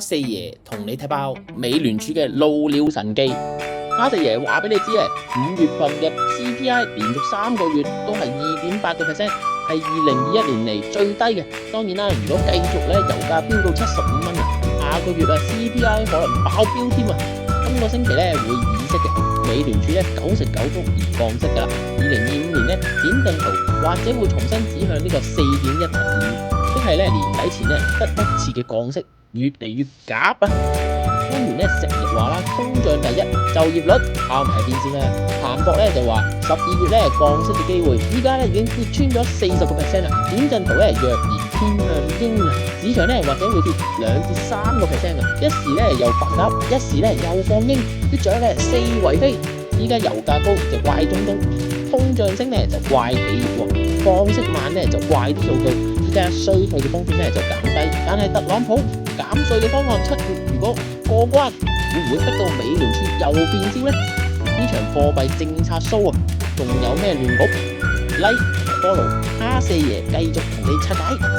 四爺同你睇爆美聯儲嘅露鳥神機。阿四爺話俾你知5月份嘅 CPI 連續3個月都係2.8%，係2021年嚟最低嘅。當然啦，如果繼續咧油價飆到75蚊下個月CPI 可能爆標添今個星期咧會議息嘅，美聯儲咧99%而降息㗎啦。2025年咧點陣圖或者會重新指向呢個4.15，即係咧年底前咧得一次嘅降息，越嚟越夾官員咧成日話啦，通脹第一，就業率拋埋一邊先啦。彭博咧就話12月咧降息嘅機會，依家咧已經跌穿咗40%啦。點陣圖咧若然偏向鷹市場咧或者會跌2至3%一時咧又白鴿，一時咧又放鷹，啲獎咧四圍飛。依家油價高就怪中東，通脹升咧就怪企業，降息慢咧就怪啲數據。依家衰退嘅風險咧就減低，但係特朗普減稅嘅方案7月如果過關，會唔會逼到美聯儲又變招呢？呢場貨幣政策 show仲有咩亂局？Like follow 阿四爺繼續同你拆解。